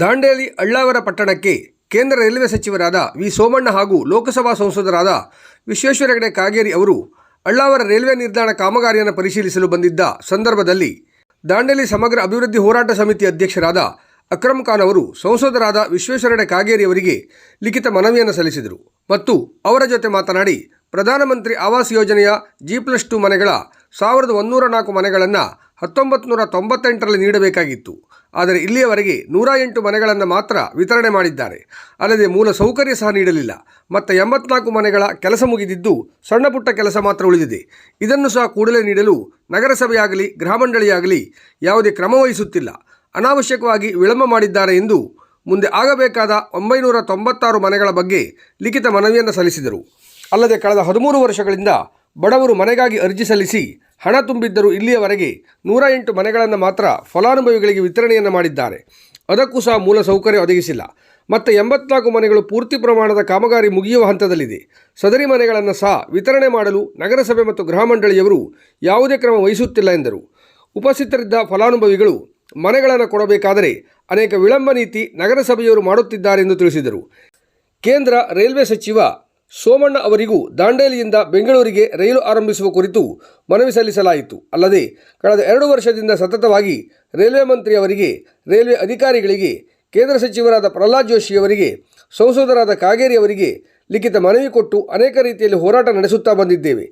ದಾಂಡೇಲಿ ಅಳ್ಳಾವರ ಪಟ್ಟಣಕ್ಕೆ ಕೇಂದ್ರ ರೈಲ್ವೆ ಸಚಿವರಾದ ವಿ ಸೋಮಣ್ಣ ಹಾಗೂ ಲೋಕಸಭಾ ಸಂಸದರಾದ ವಿಶ್ವೇಶ್ವರ ಹೆಗಡೆ ಕಾಗೇರಿ ಅವರು ಅಳ್ಳಾವರ ರೈಲ್ವೆ ನಿಲ್ದಾಣ ಕಾಮಗಾರಿಯನ್ನು ಪರಿಶೀಲಿಸಲು ಬಂದಿದ್ದ ಸಂದರ್ಭದಲ್ಲಿ ದಾಂಡೇಲಿ ಸಮಗ್ರ ಅಭಿವೃದ್ಧಿ ಹೋರಾಟ ಸಮಿತಿ ಅಧ್ಯಕ್ಷರಾದ ಅಕ್ರಮ್ ಖಾನ್ ಅವರು ಸಂಸದರಾದ ವಿಶ್ವೇಶ್ವರ ಹೆಗಡೆ ಕಾಗೇರಿ ಅವರಿಗೆ ಲಿಖಿತ ಮನವಿಯನ್ನು ಸಲ್ಲಿಸಿದರು ಮತ್ತು ಅವರ ಜೊತೆ ಮಾತನಾಡಿ ಪ್ರಧಾನಮಂತ್ರಿ ಆವಾಸ್ ಯೋಜನೆಯ G+2 ಮನೆಗಳ 1104 ಮನೆಗಳನ್ನು 1998ರಲ್ಲಿ ನೀಡಬೇಕಾಗಿತ್ತು. ಆದರೆ ಇಲ್ಲಿಯವರೆಗೆ 108 ಮನೆಗಳನ್ನು ಮಾತ್ರ ವಿತರಣೆ ಮಾಡಿದ್ದಾರೆ. ಅಲ್ಲದೆ ಮೂಲ ಸೌಕರ್ಯ ಸಹ ನೀಡಲಿಲ್ಲ. ಮತ್ತು 84 ಮನೆಗಳ ಕೆಲಸ ಮುಗಿದಿದ್ದು ಸಣ್ಣ ಪುಟ್ಟ ಕೆಲಸ ಮಾತ್ರ ಉಳಿದಿದೆ. ಇದನ್ನು ಸಹ ಕೂಡಲೇ ನೀಡಲು ನಗರಸಭೆಯಾಗಲಿ ಗೃಹ ಮಂಡಳಿಯಾಗಲಿ ಯಾವುದೇ ಕ್ರಮ ವಹಿಸುತ್ತಿಲ್ಲ. ಅನಾವಶ್ಯಕವಾಗಿ ವಿಳಂಬ ಮಾಡಿದ್ದಾರೆ ಎಂದು ಮುಂದೆ ಆಗಬೇಕಾದ 996 ಮನೆಗಳ ಬಗ್ಗೆ ಲಿಖಿತ ಮನವಿಯನ್ನು ಸಲ್ಲಿಸಿದರು. ಅಲ್ಲದೆ ಕಳೆದ 13 ವರ್ಷಗಳಿಂದ ಬಡವರು ಮನೆಗಾಗಿ ಅರ್ಜಿ ಸಲ್ಲಿಸಿ ಹಣ ತುಂಬಿದ್ದರೂ ಇಲ್ಲಿಯವರೆಗೆ 108 ಮನೆಗಳನ್ನು ಮಾತ್ರ ಫಲಾನುಭವಿಗಳಿಗೆ ವಿತರಣೆಯನ್ನು ಮಾಡಿದ್ದಾರೆ. ಅದಕ್ಕೂ ಸಹ ಮೂಲ ಸೌಕರ್ಯ ಒದಗಿಸಿಲ್ಲ. ಮತ್ತು 84 ಮನೆಗಳು ಪೂರ್ತಿ ಪ್ರಮಾಣದ ಕಾಮಗಾರಿ ಮುಗಿಯುವ ಹಂತದಲ್ಲಿದೆ. ಸದರಿ ಮನೆಗಳನ್ನು ಸಹ ವಿತರಣೆ ಮಾಡಲು ನಗರಸಭೆ ಮತ್ತು ಗೃಹ ಮಂಡಳಿಯವರು ಯಾವುದೇ ಕ್ರಮ ವಹಿಸುತ್ತಿಲ್ಲ ಎಂದರು. ಉಪಸ್ಥಿತರಿದ್ದ ಫಲಾನುಭವಿಗಳು ಮನೆಗಳನ್ನು ಕೊಡಬೇಕಾದರೆ ಅನೇಕ ವಿಳಂಬ ನೀತಿ ನಗರಸಭೆಯವರು ಮಾಡುತ್ತಿದ್ದಾರೆ ಎಂದು ತಿಳಿಸಿದರು. ಕೇಂದ್ರ ರೈಲ್ವೆ ಸಚಿವ ಸೋಮಣ್ಣ ಅವರಿಗೂ ದಾಂಡೇಲಿಯಿಂದ ಬೆಂಗಳೂರಿಗೆ ರೈಲು ಆರಂಭಿಸುವ ಕುರಿತು ಮನವಿ ಸಲ್ಲಿಸಲಾಯಿತು. ಅಲ್ಲದೆ ಕಳೆದ 2 ವರ್ಷದಿಂದ ಸತತವಾಗಿ ರೈಲ್ವೆ ಮಂತ್ರಿಯವರಿಗೆ, ರೈಲ್ವೆ ಅಧಿಕಾರಿಗಳಿಗೆ, ಕೇಂದ್ರ ಸಚಿವರಾದ ಪ್ರಹ್ಲಾದ್ ಜೋಶಿಯವರಿಗೆ, ಸಂಸದರಾದ ಕಾಗೇರಿ ಅವರಿಗೆ ಲಿಖಿತ ಮನವಿ ಕೊಟ್ಟು ಅನೇಕ ರೀತಿಯಲ್ಲಿ ಹೋರಾಟ ನಡೆಸುತ್ತಾ ಬಂದಿದ್ದೇವೆ.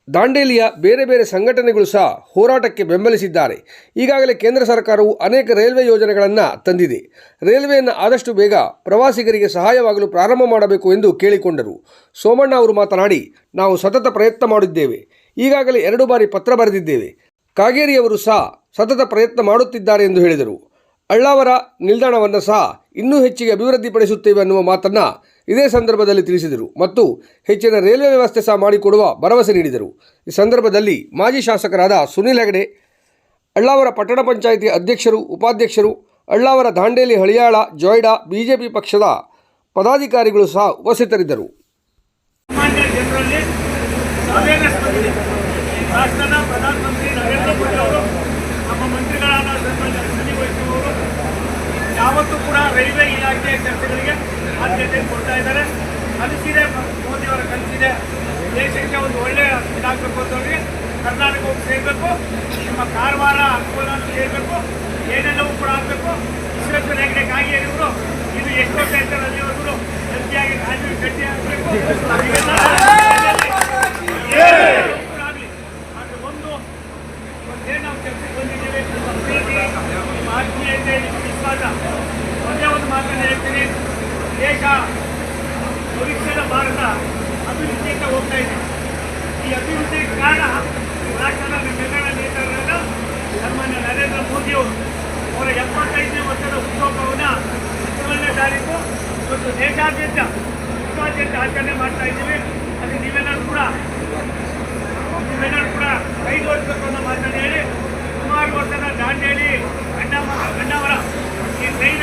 ದಾಂಡೇಲಿಯ ಬೇರೆ ಬೇರೆ ಸಂಘಟನೆಗಳು ಸಹ ಹೋರಾಟಕ್ಕೆ ಬೆಂಬಲಿಸಿದ್ದಾರೆ. ಈಗಾಗಲೇ ಕೇಂದ್ರ ಸರ್ಕಾರವು ಅನೇಕ ರೈಲ್ವೆ ಯೋಜನೆಗಳನ್ನು ತಂದಿದೆ. ರೈಲ್ವೆಯನ್ನು ಆದಷ್ಟು ಬೇಗ ಪ್ರವಾಸಿಗರಿಗೆ ಸಹಾಯವಾಗಲು ಪ್ರಾರಂಭ ಮಾಡಬೇಕು ಎಂದು ಕೇಳಿಕೊಂಡರು. ಸೋಮಣ್ಣ ಅವರು ಮಾತನಾಡಿ, ನಾವು ಸತತ ಪ್ರಯತ್ನ ಮಾಡಿದ್ದೇವೆ. ಈಗಾಗಲೇ 2 ಬಾರಿ ಪತ್ರ ಬರೆದಿದ್ದೇವೆ. ಕಾಗೇರಿಯವರು ಸಹ ಸತತ ಪ್ರಯತ್ನ ಮಾಡುತ್ತಿದ್ದಾರೆ ಎಂದು ಹೇಳಿದರು. ಅಳ್ಳಾವರ ನಿಲ್ದಾಣವನ್ನು ಸಹ ಇನ್ನೂ ಹೆಚ್ಚಿಗೆ ಅಭಿವೃದ್ಧಿಪಡಿಸುತ್ತೇವೆ ಅನ್ನುವ ಮಾತನ್ನು ಇದೇ ಸಂದರ್ಭದಲ್ಲಿ ತಿಳಿಸಿದರು ಮತ್ತು ಹೆಚ್ಚಿನ ರೈಲ್ವೆ ವ್ಯವಸ್ಥೆ ಸಹ ಮಾಡಿಕೊಡುವ ಭರವಸೆ ನೀಡಿದರು. ಈ ಸಂದರ್ಭದಲ್ಲಿ ಮಾಜಿ ಶಾಸಕರಾದ ಸುನಿಲ್ ಹೆಗಡೆ, ಅಳ್ಳಾವರ ಪಟ್ಟಣ ಪಂಚಾಯಿತಿ ಅಧ್ಯಕ್ಷರು, ಉಪಾಧ್ಯಕ್ಷರು, ಅಳ್ಳಾವರ, ದಾಂಡೇಲಿ, ಹಳಿಯಾಳ, ಜೋಯ್ಡಾ ಬಿಜೆಪಿ ಪಕ್ಷದ ಪದಾಧಿಕಾರಿಗಳು ಸಹ ಉಪಸ್ಥಿತರಿದ್ದರು. ಯಾವತ್ತೂ ಕೂಡ ರೈಲ್ವೆ ಇಲಾಖೆಯ ಕೆಲಸಗಳಿಗೆ ಆದ್ಯತೆ ಕೊಡ್ತಾ ಇದ್ದಾರೆ. ಕಲಿಸಿದೆ, ಮೋದಿಯವರ ಕಲಿಸಿದೆ. ದೇಶಕ್ಕೆ ಒಂದು ಒಳ್ಳೆಯ ಇದಾಗಬೇಕು ಅಂತವ್ರಿಗೆ ಕರ್ನಾಟಕಕ್ಕೆ ಸೇರಬೇಕು, ನಿಮ್ಮ ಕಾರವಾರ ಅನುಕೂಲ ಸೇರಬೇಕು, ಏನೆಲ್ಲವೂ ಕೂಡ ಆಗಬೇಕು. ವಿಶ್ವೇಶ್ವರ ಹೆಗಡೆ ಕಾಗೇರಿ ಅವರು ಇದು ಎಷ್ಟೋ ಕ್ಷೇತ್ರದಲ್ಲಿ ಅವರು ಗಟ್ಟಿಯಾಗಿ ಕಾನೂನು ಗಟ್ಟಿ ಆಗಬೇಕು. ಆಗಲಿ ಆದರೆ ಒಂದೇನು ನಾವು ಕೆಲಸಕ್ಕೆ ಬಂದಿದ್ದೇವೆ, ಆತ್ಮೀಯತೆ, ವಿಶ್ವಾಸ. ಒಂದೇ ಒಂದು ಮಾತನ್ನು ಹೇಳ್ತೀನಿ, ದೇಶ ಭವಿಷ್ಯದ ಭಾರತ ಅಭಿವೃದ್ಧಿಯಿಂದ ಹೋಗ್ತಾ ಇದೆ. ಈ ಅಭಿವೃದ್ಧಿಗೆ ಕಾರಣ ರಾಷ್ಟ್ರದ ನಮ್ಮೆಲ್ಲರ ನೇತಾರರಾದ ಸನ್ಮಾನ್ಯ ನರೇಂದ್ರ ಮೋದಿಯವರು ಅವರ 75ನೇ ವರ್ಷದ ಹುಟ್ಟುಹಬ್ಬವನ್ನು 17ನೇ ತಾರೀಕು ಇವತ್ತು ದೇಶಾದ್ಯಂತ ವಿಶ್ವಾದ್ಯಂತ ಆಚರಣೆ ಮಾಡ್ತಾ ಇದ್ದೀವಿ. ಅದು ನೀವೆಲ್ಲರೂ ಕೂಡ ಕೈಗೊಳಿಸಬೇಕು ಅನ್ನೋ ಮಾತನ್ನು ಹೇಳಿ ಸುಮಾರು ವರ್ಷದ ದಾಂಡೇಲಿ, ಗಂಡಾವರ ಈ ರೈಲು